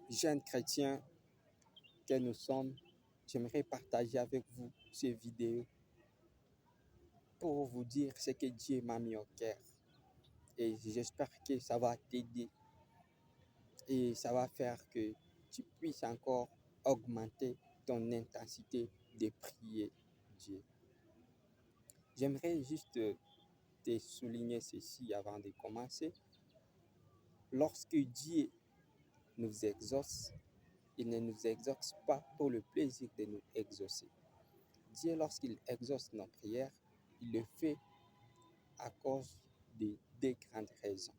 Jeunes chrétiens que nous sommes, j'aimerais partager avec vous ces vidéos pour vous dire ce que Dieu m'a mis au cœur. Et j'espère que ça va t'aider et ça va faire que tu puisses encore augmenter ton intensité de prier Dieu. J'aimerais juste te souligner ceci avant de commencer. Lorsque Dieu nous exauce, il ne nous exauce pas pour le plaisir de nous exaucer. Dieu, lorsqu'il exauce nos prières, il le fait à cause de deux grandes raisons.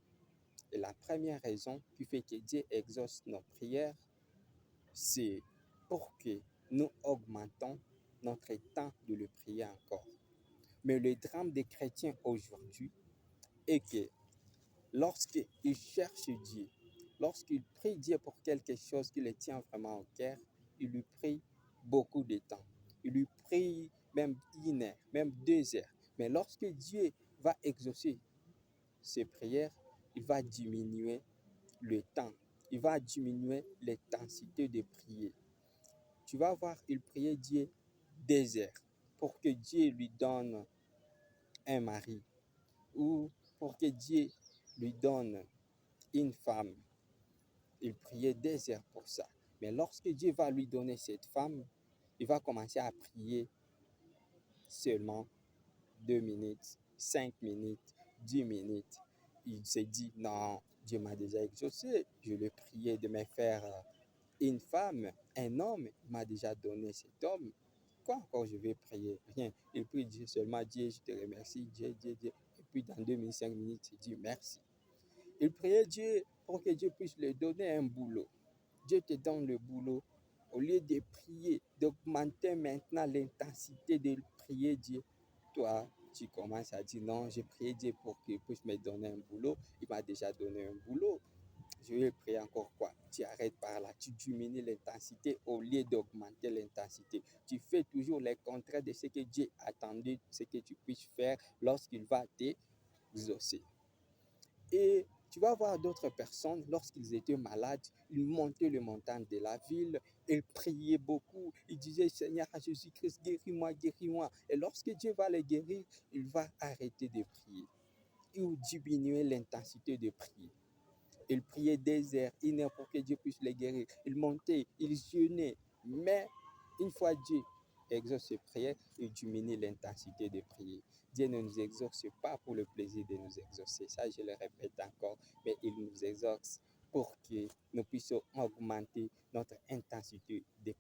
Et la première raison qui fait que Dieu exauce nos prières, c'est pour que nous augmentons notre temps de le prier encore. Mais le drame des chrétiens aujourd'hui est que lorsqu'ils cherchent Dieu, lorsqu'ils prient Dieu pour quelque chose qui les tient vraiment au cœur, ils lui prient beaucoup de temps. Ils lui prient même 1 heure, même 2 heures. Mais lorsque Dieu va exaucer ses prières, il va diminuer le temps. Il va diminuer l'intensité de prier. Tu vas voir, il priait Dieu 2 heures pour que Dieu lui donne un mari ou pour que Dieu lui donne une femme. Il priait 2 heures pour ça. Mais lorsque Dieu va lui donner cette femme, il va commencer à prier seulement 2 minutes, 5 minutes, 10 minutes. Il se dit, non, Dieu m'a déjà exaucé. Je le priais de me faire une femme, un homme. Il m'a déjà donné cet homme. Quoi encore je vais prier? Rien. Il prie Dieu seulement, Dieu, je te remercie, Dieu, Dieu, Dieu. Et puis dans 2 minutes, 5 minutes, il dit merci. Il priait Dieu pour que Dieu puisse lui donner un boulot. Dieu te donne le boulot. Au lieu de prier, d'augmenter maintenant l'intensité de prier Dieu, toi, tu commences à dire non, j'ai prié Dieu pour qu'il puisse me donner un boulot. Il m'a déjà donné un boulot. Je vais prier encore quoi? Tu arrêtes par là, tu diminues l'intensité au lieu d'augmenter l'intensité. Tu fais toujours les contraires de ce que Dieu attendait, ce que tu puisses faire lorsqu'il va t'exaucer. Et tu vas voir d'autres personnes, lorsqu'ils étaient malades, ils montaient le montagne de la ville, ils priaient beaucoup, ils disaient Seigneur Jésus-Christ, guéris-moi, guéris-moi. Et lorsque Dieu va les guérir, il va arrêter de prier ou diminuer l'intensité de prier. Ils priaient 2 heures, 1 heure pour que Dieu puisse les guérir. Ils montaient, ils jeûnaient. Mais une fois Dieu exauce ses prières, il diminue l'intensité de prier. Dieu ne nous exauce pas pour le plaisir de nous exaucer. Ça, je le répète encore. Mais il nous exauce pour que nous puissions augmenter notre intensité de